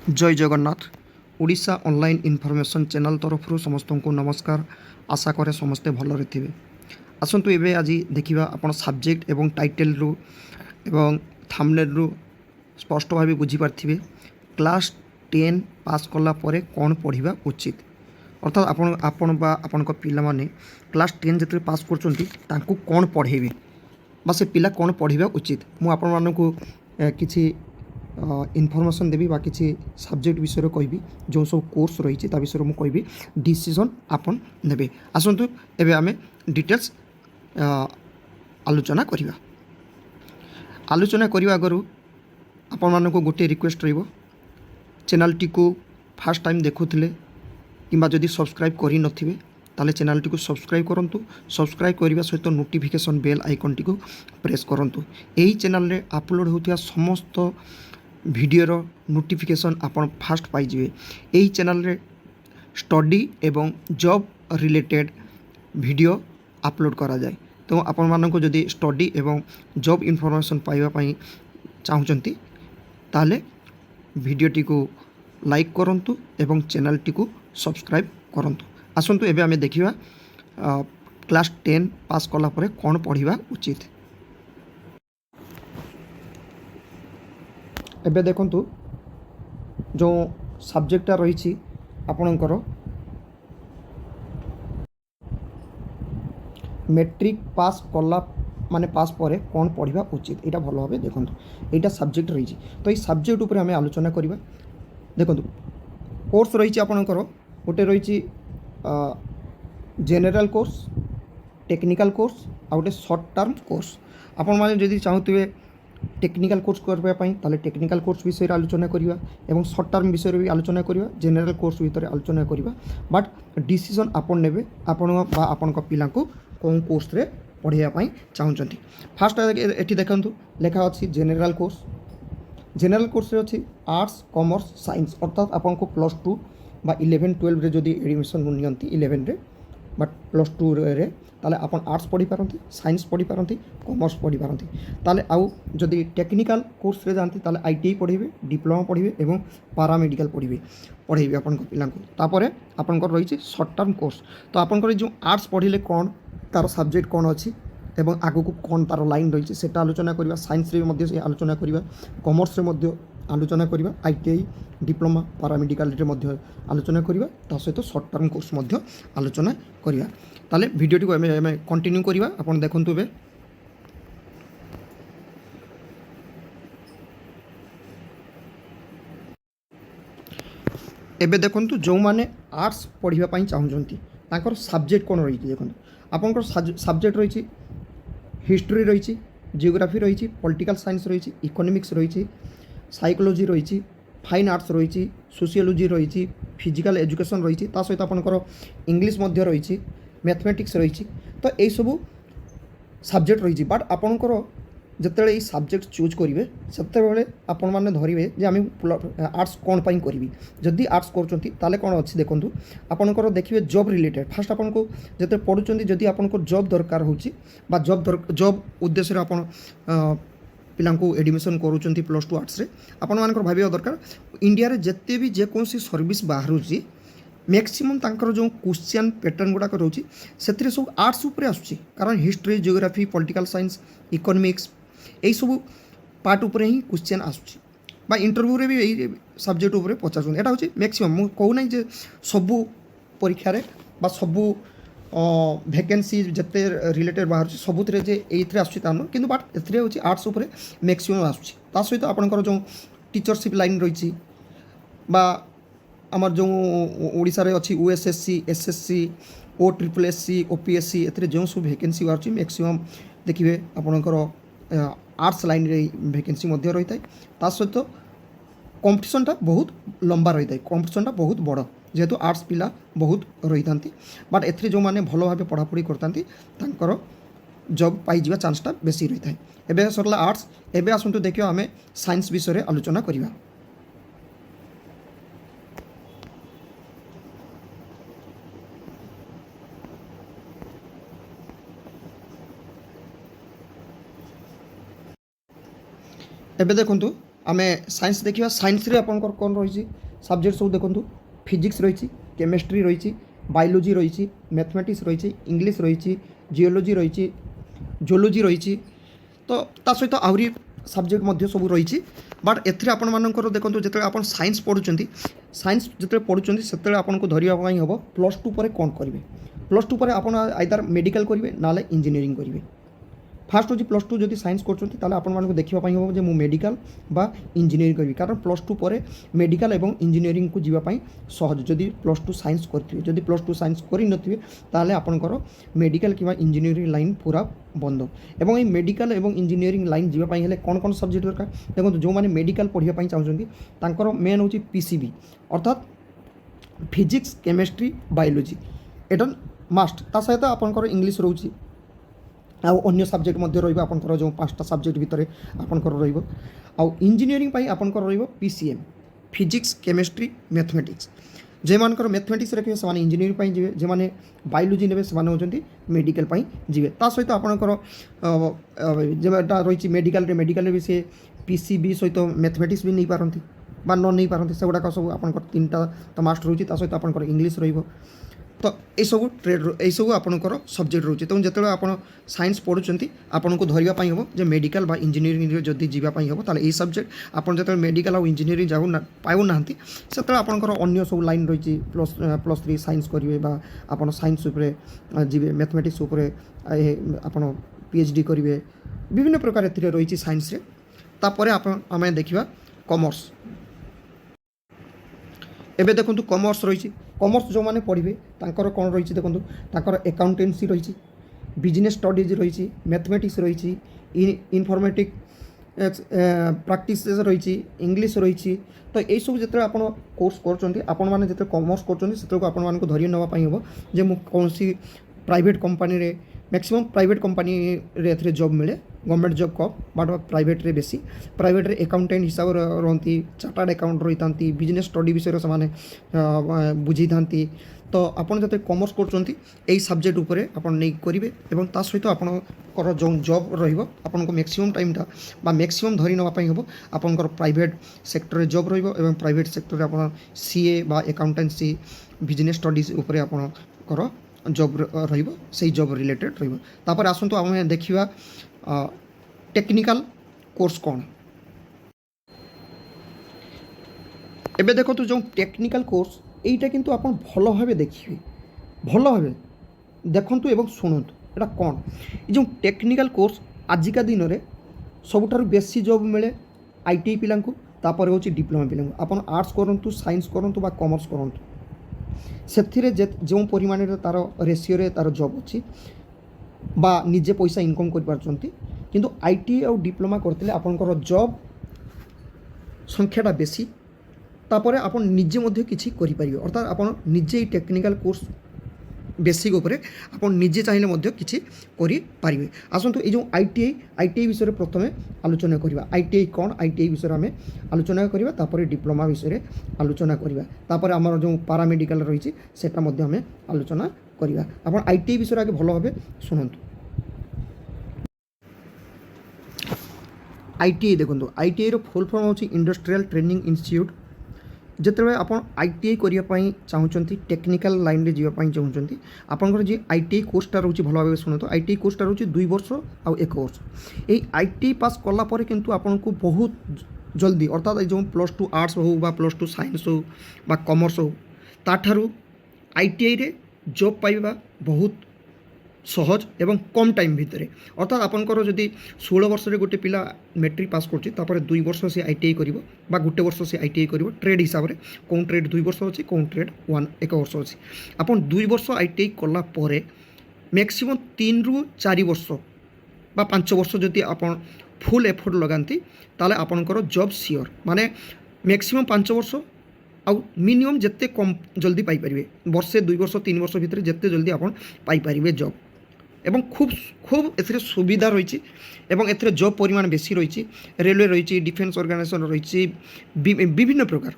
जय Jagannath. Odisha online information channel तरफ समस्त को नमस्कार। आशा करे समस्ते भल थे। आसतु एवं आज देखा आप सब्जेक्ट एवं टाइटल रु एवं थंबनेल रु स्पष्ट भाव बुझीपारे क्लास 10 पास कला परे कौन पढ़ा उचित अर्थात आपण पिला माने क्लास 10 जिते पास कर कौन पढ़ेबे बा से पिला कौन पढ़ा उचित मु आपण मानकु किछि इनफॉरमेशन देवी बा किसी सब्जेक्ट विषय कहि जो सब कोर्स रही विषय मुझे कहि डिसीजन आपन नेबे। आसतु एबे आमे डिटेल्स आलोचना करिवा। आलोचना करने आगु आपण मानक गोटे रिक्वेस्ट रहिबो, चैनल टी को फर्स्ट टाइम देखुथिले किंबा जदि सब्सक्राइब करि नथिबे ताले चैनल टी को सब्सक्राइब करंतु। सब्सक्राइब करने सहित नोटिफिकेशन बेल आइकन टी को प्रेस करंतु। एही चैनल रे अपलोड होथिया समस्त भिडियोर नोटिफिकेशन आपन फास्ट पाइजिवे। एही चैनल रे स्टडी एवं जॉब रिलेटेड वीडियो अपलोड करा जाए। तो आपण मानको जदि स्टडी एवं जॉब इनफॉरमेशन पाइबा पई चाहुचंती ताले वीडियोटी को लाइक करंतु एवं चैनल टी को सब्सक्राइब करंतु। आसंतु एबे आमे देखिबा क्लास 10 पास कला परे कौन पढ़ा उचित। एबे देखंतु जो सब्जेक्टा रही आपणकर मैट्रिक पास कला माने पास परे कौन पढ़ा उचित यहाँ भल भाव देखूँ। यहाँ सब्जेक्ट रही तो ये सब्जेक्ट उपर आम आलोचना करवा। देखो कोर्स रही आपणकर गोटे रही जेनेराल कोर्स, टेक्निकल कोर्स आ गोटे सर्ट टर्म कोर्स। आपण मैंने जदि चाहूे टेक्निकल कोर्स करने ताले टेक्निकल कोर्स विषय आलोचना करवा और सर्ट टर्म विषय भी आलोचना करवा, जेनेराल कोर्स भीतर आलोचना करवा। बट डिसीजन आपन नेबे आपण पिला को कौन कोर्स रे पढ़ाई चाहूँगी। फास्ट ये देखु लेखा अच्छी जेनेराल कोर्स। जेनेराल कोर्स रे अच्छी आर्ट्स कॉमर्स साइंस अर्थात आपन को +2 बा 11-12 रे जदि एडमिशन नियंती 11 रे बट +2 रे ताले आपन आर्ट्स पढ़ी पारंती, साइंस पढ़ी पारंती, कॉमर्स पढ़ी पारंती। ताले आउ जदि टेक्निकल कोर्स रे जानती ताले आईटीआई पढ़ेबे, डिप्लोमा पढ़ेबे एवं पारामेडिकल पढ़ेबे आपन को पिला को। तापरे आपन को रही सर्ट टर्म कोर्स। तो आपन को जो आर्ट्स पढ़िले कौन तार सब्जेक्ट कौन अच्छी एवं आगु को कौन तार लाइन रही है आलोचना करवा। साइंस रे मध्य आलोचना करवा, कॉमर्स रे मध्य आलोचना करवा, आईटीआई डिप्लोमा पारामेडिकल रे मध्य आलोचना करवा, ता सहित सर्ट टर्म कोर्स मध्य आलोचना करवा। ताले वीडियो को आमे कंटिन्यू करवा। आपण देखंतु बे एबे देखंतु जो माने आर्ट्स पढ़िबा पई चाहुचंती ताकर सब्जेक्ट कौन रही देखो। आपंकर सब्जेक्ट रही हिस्ट्री रही, जियोग्राफी रही, पॉलिटिकल साइंस रही, इकोनॉमिक्स रही, साइकोलॉजी रही, फाइन आर्ट्स रही, सोशियोलॉजी रही, फिजिकल एजुकेशन रही, ता सहित आपंकर इंग्लिश मध्य रही, मैथमेटिक्स रही। तो यही सब सब्जेक्ट रही। बट आपंकर जिते ये सब्जेक्ट चूज करेंगे से आपण मैंने धरवे जे आम आर्ट्स कौन पाई करी। जदि आर्ट्स कर कौन अच्छी देखूँ आपंकर देखिए जॉब रिलेटेड। फास्ट आपन को जिते पढ़ुं जदि आपन जॉब दरकार हो जॉब उद्देश्य आप पिला एडमिशन करूँ +2 आर्ट्स आपण मानकर भाविया दरकार इंडिया रे जिते भी जेकोसी सर्विस बाहर मैक्सिमम तांकर जो क्वेश्चन पैटर्न गुड़ाक रोचे से सब आर्ट्स उपर आसुची। कारण history geography political science economics यही सब पार्ट उपर ही क्वेश्चन आसुची बा इंटरव्यू रे भी यही सब्जेक्ट उपर पचार। यहाँ हूँ मैक्सिमम मुझे कहूना जे सबू परीक्षा रे बा सबू वैकेंसी जिते रिलेटेड बाहर सबुत ये आसान कि बट ए हूँ आर्ट्स उपर मैक्सिमम आसूँ। ता सहित आपंकर जो टीचरशिप लाइन रही बा आमर जो ओडिशा रे अच्छी यूएसएससी एसएससी OSSC OPSC ए जो सब वैकेंसी बाहर मैक्सिमम देखिए आपंकर आर्ट्स लाइन रे वैकेंसी रही है। ता सहित कंपटीशनटा बहुत लंबा रही है, कंपटीशनटा बहुत बड़ जेहेतु आर्ट्स पिला बहुत रही था। बट ए जो मैंने भल भाव पढ़ापढ़ी करता जॉब पाइबा चान्सटा बेसी रही है। एबे सरला आर्ट्स। एबे आसतु देखिए आम साइंस विषय आलोचना करवा। एबे देखंतु आम साइंस देखा साइंस रे आपंकर कौन रही सब्जेक्ट सब देखो फिजिक्स रही केमिस्ट्री रही बायोलोजी रही मैथमेटिक्स रही इंग्लिश रही जियोलॉजी रही जूलॉजी रही तो ता सहित आहरी सब्जेक्ट मध्य सब रही बट एथिरे आपण मानकर देखो जो आप साइंस पढ़ुं साइंस जो पढ़ुं से आपको धरवाई हम +2 पर कौन करेंगे +2 पर आप आइदर मेडिकल करेंगे ना इंजीनियरिंग करेंगे फास्ट हूँ +2 जब साइंस कर देखापी हम जो मेडिकल बा इंजीनियरिंग करी कारण +2 पर मेडिकल एवं इंजीनियरिंग को जीवाई सहज जदि +2 साइंस करेंगे जदि +2 साइंस करें आपंकर मेडिकल कि इंजीनियरिंग लाइन पूरा बंद एवं ये मेडिकल एवं इंजीनियरिंग लाइन जीवाई हेले कौन कौन सब्जेक्ट दरकार देखो जो मैंने मेडिकल पढ़ाई चाहते मेन हूँ पीसीबी अर्थात फिजिक्स केमिस्ट्री बायोलोजी एटा मस्ट ता सहित आपंकर इंग्लिश रोचे अन्य सब्जेक्ट मध्य रही आपंकर जो 5टा सब्जेक्ट भितर आपंकर इंजीनियरिंग आपंकर पीसीएम फिजिक्स केमिस्ट्री मैथमेटिक्स जो मानकर मैथमेटिक्स रखिए से इंजीनियरिंग जी जो मैंने बायोलोजी ने होती मेडिकल जी ता सहित आपंकर जोटा रही मेडिकल भी सी पीसीबी सहित मैथमेटिक्स भी नहीं पारती बा न नहीं पारती से गुड़ाक सब आप 3टा तो मास्ट रोचे सहित आपंकर इंग्लिश रही तो ये सब ट्रेड ये सब आपंकर सब्जेक्ट रोचे तो जो आप साइंस पढ़ुं आपन को धरवाई हम जो मेडिकल बा इंजीनियरिंग जदि जीवाई हम ताले ये सब्जेक्ट आप जो मेडिकल और इंजीनियरिंग जाऊ पाऊना से आपंकर अन्य सब लाइन रही +3 साइंस करेंगे आप साइंस जी मैथमेटिक्स आप पीएचडी करेंगे विभिन्न प्रकार ए रही साइंस तापर आम देखा कॉमर्स एबे देखो कॉमर्स रही कॉमर्स जो मैंने पढ़े तांकर कौन रही देखो तांकर अकाउंटेंसी रही बिजनेस स्टडीज रही मैथमेटिक्स रही इनफॉर्मेटिक प्रैक्टिस रही इंग्लिश रही तो यही सब जो आप कोर्स कर कॉमर्स कर आपको धरी नापी हम जो कौन सी प्राइवेट कंपनी रे मैक्सिमम प्राइवेट कंपनी रे जॉब मिले government job come but private रे बेसी प्राइवेट रे अकाउंटेंट हिसाब से रहती चार्टर्ड अकाउंट रही था बिजनेस स्टडी विषय से बुझी था तो आपड़ जो कॉमर्स कर सब्जेक्ट उपर आप नहीं करेंगे और सहित आपंकर जो जॉब रन को मैक्सिमम टाइमटा मैक्सिमम धरी नापी हम आपंकर प्राइवेट सेक्टर जॉब रही प्राइवेट सेक्टर आप सीए बा अकाउंटेंसी बिजनेस स्टडीज उपर आपंकर जॉब रही जॉब रिलेटेड रही आसतु आम देखा टेक्निकल कोर्स कौन एबे देखो जो टेक्निकल कोर्स यहीटा किंतु आप भल भाव देखिए भल भाव देखु एवं शुणु एटा कौन ये टेक्निकल कोर्स आजिका दिन में सबुठारु बेसी जॉब मिले आईटीआई पिला तापर हूँ डिप्लोमा पिला आप आर्ट्स करूँ साइंस करूँ बा कॉमर्स करूँ से जो परिमाण तार रेसीओ तार जॉब अच्छी बा निजे पैसा इनकम कर किंतु आईटीआई और डिप्लोमा करते आपंकर जॉब संख्याटा बेसी तापर आप निजे मध्य किसी करें अर्थात आप निजे टेक्निकल कोर्स बेसिक उपर आप निजे चाहिए किसी करें आसतु ये आईटीआई विषय प्रथम आलोचना करवा आईटीआई कौन आईटीआई विषय आम आलोचना करवा तापर डिप्लोमा विषय आलोचना करवा तापर आमर जो पारामेडिकल रही है आम आलोचना करवा आप आईटीआई विषय आगे भल भाव शुणु आईटीआई देखो आईटीआई रो फुल फॉर्म होची इंडस्ट्रियल ट्रेनिंग इंस्टीट्यूट जिते आप आईटीआई करने चाहते टेक्निकल लाइन में जावाई चाहते आपंकर जी आईटीआई कोर्सटा रोचे भल भाव शुणु आईटीआई कोर्सटा रोचे 2 वर्ष आ 1 वर्ष ये आईटीआई पास कलापर किंतु आपको बहुत जल्दी अर्थात जो +2 आर्ट्स हो बा +2 साइंस हो बा कॉमर्स हो ताठारू आईटीआई रे जॉब पाइबा बहुत सहज एवं कम टाइम भितर अर्थात आपंकर जदि 16 वर्ष गोटे पिला मैट्रिक पास कर 2 वर्ष से आईटीआई कर गोटे वर्ष से आईटीआई कर ट्रेड हिसाब से कौन ट्रेड 2 वर्ष अच्छी कौन ट्रेड 1 वर्ष अच्छी आप 2 वर्ष आईटीआई कलापर मैक्सिमम 3 ରୁ 4 वर्ष बा 5 वर्ष जदि आप फुल एफर्ट लगाती ताले आपंकर जॉब सियोर माने मैक्सिमम 5 वर्ष आउ मिनिमम जिते कम जल्दी पाइपर वर्षे 2 वर्ष 3 वर्ष भितर जिते जल्दी आप पाइपर जॉब एवं खूब खूब ए सुविधा रही एवं जॉब परिमाण बेसी रही रेलवे रही डिफेन्स ऑर्गेनाइजेशन रही विभिन्न प्रकार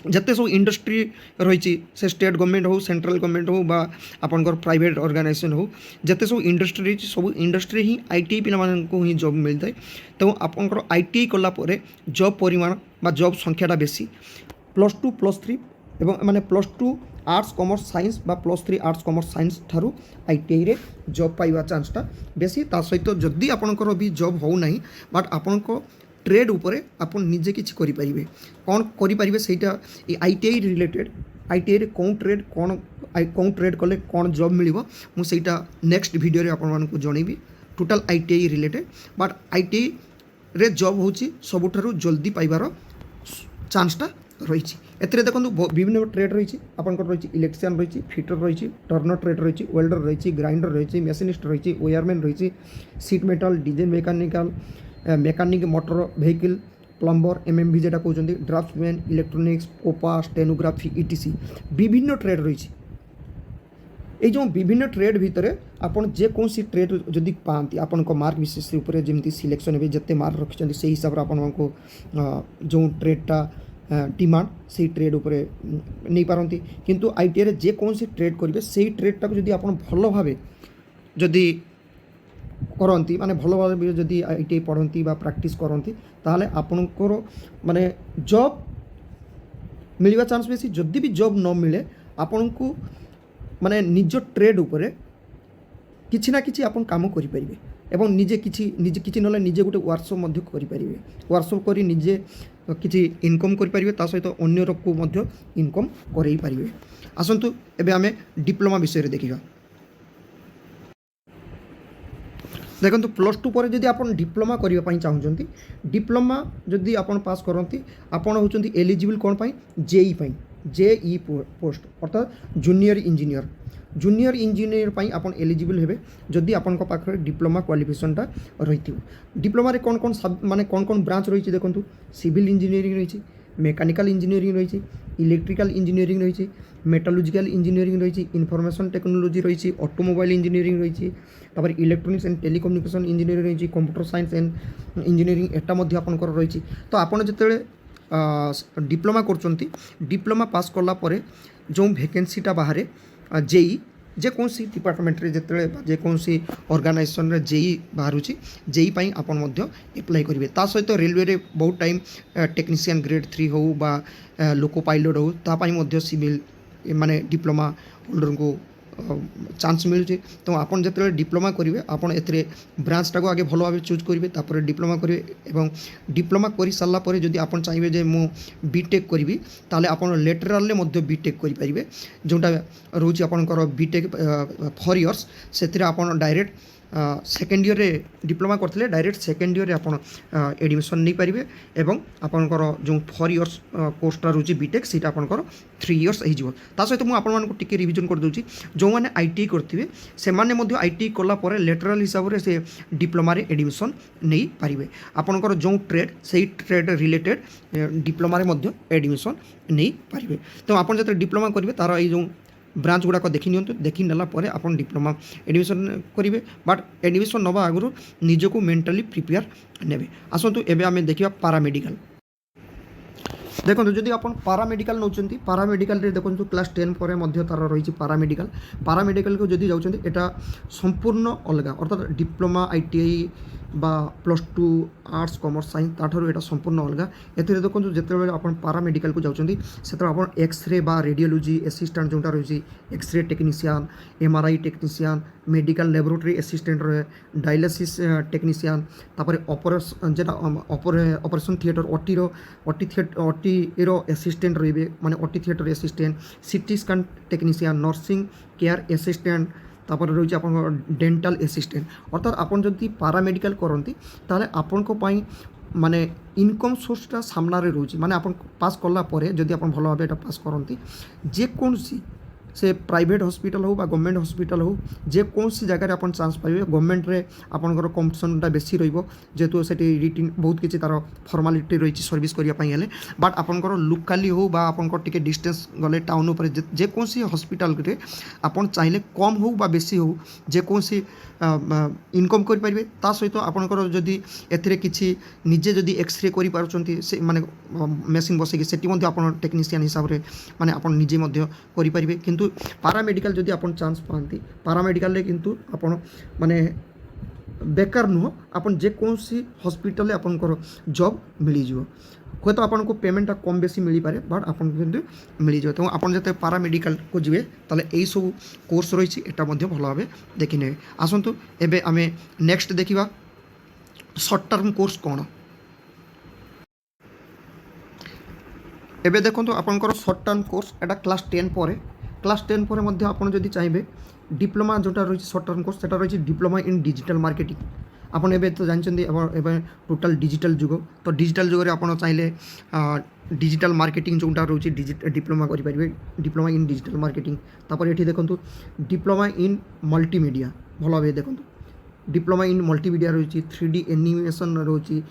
ଯେତେ ସବୁ ଇଣ୍ଡଷ୍ଟ୍ରି ରହିଛି ସେ ଷ୍ଟେଟ୍ ଗଭର୍ଣ୍ଣମେଣ୍ଟ ହଉ ସେଣ୍ଟ୍ରାଲ୍ ଗଭର୍ଣ୍ଣମେଣ୍ଟ ହଉ ବା ଆପଣଙ୍କର ପ୍ରାଇଭେଟ୍ ଅର୍ଗାନାଇଜେସନ୍ ହଉ ଯେତେ ସବୁ ଇଣ୍ଡଷ୍ଟ୍ରି ରହିଛି ସବୁ ଇଣ୍ଡଷ୍ଟ୍ରି ହିଁ ITI ପିଲାମାନଙ୍କୁ ହିଁ ଜବ୍ ମିଳିଥାଏ। ତେଣୁ ଆପଣଙ୍କର ITI କଲା ପରେ ଜବ୍ ପରିମାଣ ବା ଜବ୍ ସଂଖ୍ୟାଟା ବେଶୀ। +2 +3 ଏବଂ ମାନେ +2 ଆର୍ଟ୍ସ କମର୍ସ ସାଇନ୍ସ ବା +3 ଆର୍ଟ୍ସ କମର୍ସ ସାଇନ୍ସ ଠାରୁ ITIରେ ଜବ୍ ପାଇବା ଚାନ୍ସଟା ବେଶୀ। ତା ସହିତ ଯଦି ଆପଣଙ୍କର ବି ଜବ୍ ହେଉନାହିଁ ବଟ୍ ଆପଣଙ୍କ ट्रेड उपरे आपन निजे किछि करि परिबे कोन करि परिबे सेटा ITI रिलेटेड ITI रे कोन ट्रेड कले कोन जॉब मिलिबो मु सेटा नेक्स्ट वीडियो रे आपन मानकु जणैबी total ITI related but ITI रे जॉब होची सबुठारु जल्दी पाइबार चांसटा रही एथिरे देखंतु विभिन्न ट्रेड रही आपनकर रही इलेक्ट्रिशियन रही फिटर रही टर्नर ट्रेड रही वेल्डर रही ग्राइंडर रही मेसिनिस्ट रही वेयरमैन रही sheet metal design mechanical mechanic motor vehicle plumber MMV जेटा कहते draughtsman electronics COPA stenography ETC विभिन्न ट्रेड रही ये जो विभिन्न ट्रेड भितर आपन जेकोसी ट्रेड जदि पाती आपन को मार्क विशेष ऊपर जमी सिलेक्शन हे जिते मार्क रखिंट से हिसाब से आपन को जो ट्रेडटा डिमांड से ट्रेड उपरे नहीं पारती किंतु ITI रे जेकोसी ट्रेड करेंगे से ट्रेडटा जदि आपन भल भाव जदि करती माने भल भाव जदि ITI पढ़ती बा प्रैक्टिस करती ताहले आपनकर माने जॉब मिलवा चांस बेसी। जदि भी जॉब न मिले आपन को माने निज ट्रेड उपरे किछि ना किछि आपन काम करि परिबे एवं निजे किछि नले निजे गोटे वर्कशॉप मध्य करि परिबे वर्कशॉप करी निजे किछि इनकम करि परिबे ता सहित अन्य को मध्य इनकम करै परिबे। आसंतु एबे आमे डिप्लोमा विषय रे देखिबा। देखो +2 पर जदि आप डिप्लोमा करने चाहते डिप्लोमा जदि आप पास करती आपड़ होती एलिजिबल कौन पाई JEI पोस्ट अर्थात जूनियर इंजीनियर पाई आप एलिजिबल हेबे जदि आपन पाखे डिप्लोमा क्वालिफिकेशनटा रही डिप्लोमा रे कौन माने कौन ब्रांच रही देखो सिविल इंजीनियरिंग रही मेकानिकल इंजीनियरिंग रही इलेक्ट्रिकल इंजीनियरिंग रही मेटालॉजिकल इंजीनियरिंग रही इनफॉरमेशन टेक्नोलॉजी रही ऑटोमोबाइल इंजीनियरिंग रही तापर इलेक्ट्रॉनिक्स एंड टेलीकम्युनिकेशन इंजीनियरिंग रही कंप्यूटर साइंस एंड इंजीनियरिंग एटा मध्य आपनकर रही। तो आपन जिते डिप्लोमा करचंती डिप्लोमा पास कला परे जो वैकेंसीटा बाहर JEI जेकोसी डिपार्टमेंट रे जिते जेकोसी ऑर्गेनाइजेशन रे JEI बाहर JEI पाई आपन मध्य अप्लाई करेंगे। ता सहित रेलवे रे बहुत टाइम टेक्नीशियन ग्रेड 3 हो बा लोको पायलट हो तापाई मध्य सिविल माने डिप्लोमा होल्डर को चांस मिलूँ। तो आपन जिते डिप्लोमा करेंगे आपन एथिरे ब्रांचटा को आगे भल भाव चूज करेंगे तापर डिप्लोमा करेंगे एवं डिप्लोमा कर सारा पर जदि आपन चाहिए जे मु बीटेक करी ताले आपन लेटराल मध्य बीटेक करि परिबे जोटा रोची आपनकर बीटेक 4 इयर्स से आपन डायरेक्ट सेकेंड ईयर रे डिप्लोमा करते डायरेक्ट सेकेंड ईयर रे आपन एडमिशन नहीं पारिबे एवं आपनकर जो 4 इयर्स कोर्सटा रोची बीटेक सीटा आपनकर 3 इयर्स हो ता सहित मुझे आपण मानक टिके रिविजन कर दूची जो मैंने ITI करथिबे से माने मध्य ITI कला परे लेटराल हिसाब से डिप्लोमा रे एडमिशन नहीं पारिबे आपनकर जो ट्रेड से ट्रेड रिलेटेड डिप्लोमा रे मध्य एडमिशन नहीं पारिबे। तो आपन जते डिप्लोमा करिवे तार ए जो ब्रांच गुड़ाक देखी नियंतु देखी नेला परे आपन डिप्लोमा एडमिशन करेंगे बट एडमिशन नवा आगु निजको मेंटली प्रिपेयर नेबे। आसतु एबे आमे देखिबा पारामेडिकल। देखो जदि आप पारामेडिकल नौकरी पारामेडिकल रे देखो क्लास 10 पर मध्य तार रही पारामेडिकल को जदि जाउछन्ती एटा संपूर्ण अलग अर्थात डिप्लोमा ITI बा +2 आर्ट्स कॉमर्स साइंस ताठारु एटा संपूर्ण अलग एथिरे देखो जेतेबेले आपण पारामेडिकल को जाउछन्ती सेतर आपण एक्सरे बा रेडियोलॉजी असिस्टेंट जोटा रही X-ray technician MRI technician medical laboratory assistant रहे डायलिसिस टेक्नीशियन तापर ऑपरेशन थिएटर OT रो असिस्टेंट रही माने OT theatre assistant CT scan technician nursing care assistant तापर रही आप डेंटल असिस्टेंट अर्थात आपन जदि पारामेडिकल करती ताले आपन को पाई माने इनकम सोर्सटा सामना रे रोची माने आपन पास कला परे जदि आपन भलो भाबे एटा पास करती जेकोसी से प्राइवेट हॉस्पिटल हो गवर्नमेंट हॉस्पिटल हो जेकोसी जगह आप चान्स पाइबे गवर्नमेंट रे आपनकर कम्पिटिशनटा बेसी रहिबो जेहेतु सेठी रिटिन बहुत किसी तार फॉर्मालिटी रही सर्विस करने बट आपनकर लोकाली हो बा आपनकर टिके डिस्टेंस गले टाउन उपर जेकोसी हॉस्पिटल रे आपन चाहिए कम हो बा बेसी हो जेकोसी इनकम कर पारे ता सहित आपनकर जदि एथिरे किछि निजे जदि एक्सरे करि पारुचंती से माने मेसिन बसैकी सेठी मध्ये आपन टेक्नीशियन हिसाब रे माने आपन निजे मध्ये करि पारिबे किंतु पारामेडिकल जदि आपन चान्स पाती पारामेडिकल रे किंतु आपन माने बेकार नुह आपन जेकोसी हॉस्पिटल आपनकर जॉब मिली जिवो हूँ तो आपको पेमेंटा कम बेसी मिल पारे बट आपन किंतु मिल जाए तो आपन जते पारामेडिकल को जिवे ताले एई सब कोर्स रही एटा मध्य भल भाव देखि ने आसंतु एबे आमे नेक्स्ट देखिबा शॉर्ट टर्म कोर्स कौन एबे देखो आपनकर शॉर्ट टर्म कोर्स एटा क्लास 10 पर मध्य आपन जदि चाहिए डिप्लोमा जोटा रही शॉर्ट टर्म कोर्स सेटा रही डिप्लोमा इन डिजिटल मार्केटिंग आपन एबे तो जानते एबे टोटल डिजिटल जुग तो डिजिटल जुग आप चाहिए डिजिटल मार्केटिंग जोटा रोचे डिप्लोमा करेंगे डिप्लोमा इन डिजिटल मार्केटिंग तापर ये देखो डिप्लोमा इन मल्टीमीडिया भल भाव देखो डिप्लोमा इन मल्टीमीडिया रही 3D एनिमेशन रही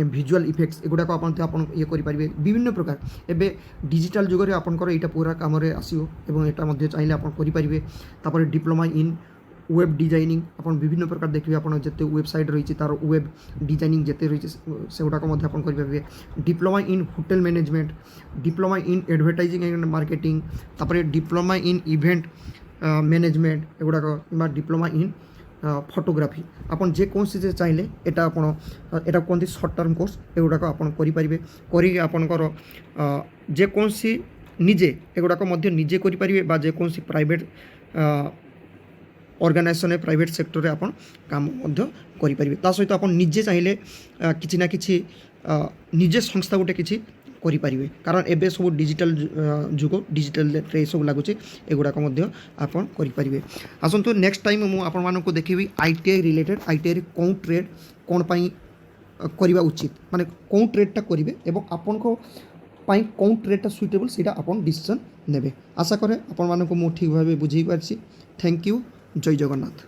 विजुअल इफेक्ट्स एगुड़ाक आप ये करेंगे विभिन्न प्रकार एबे डिजिटल जुग आपंकर यहाँ पूरा कम आसो यहाँ चाहिए आप करेंगे तापर डिप्लोमा इन वेब डिजाइनिंग आप विभिन्न प्रकार देखिए आप जिते वेबसाइट रही तार वेब डिजाइनिंग जिते रही से गुड़ाक करेंगे diploma in hotel management diploma in advertising and marketing तापर डिप्लोमा इन इवेंट मैनेजमेंट एगुड़ाक कि डिप्लोमा इन फोटोग्राफी आपन जेकोसी से चाहिए यहाँ एटा कहते शॉर्ट टर्म कोर्स एगुड़ाक आप करेंगे करी आपनकर जेकोसी निजे एगुड़ाक निजे करेंगे जेकोसी प्राइवेट ऑर्गेनाइजेशन प्राइवेट सेक्टर रे आपन काम करेंगे ता सहित आप निजे चाहिए किसी ना किसी निजे संस्था गोटे किसी करेंगे कारण एबे सब डिजिटल जुग डिजिटल रे सब लगुच एगुड़ाक आप करेंगे आसतु नेक्स्ट टाइम मुझे देखी ITI रिलेटेड ITI कौन ट्रेड कौन पाई करवा उचित माने कौन ट्रेडटा करेंगे एवं आपण को पाई कौन ट्रेडटा सुइटेबल से आपन डिसीजन नेबे आशा करे आपण मानक मु ठीक भाव बुझे पारछि थैंक यू जय जगन्नाथ।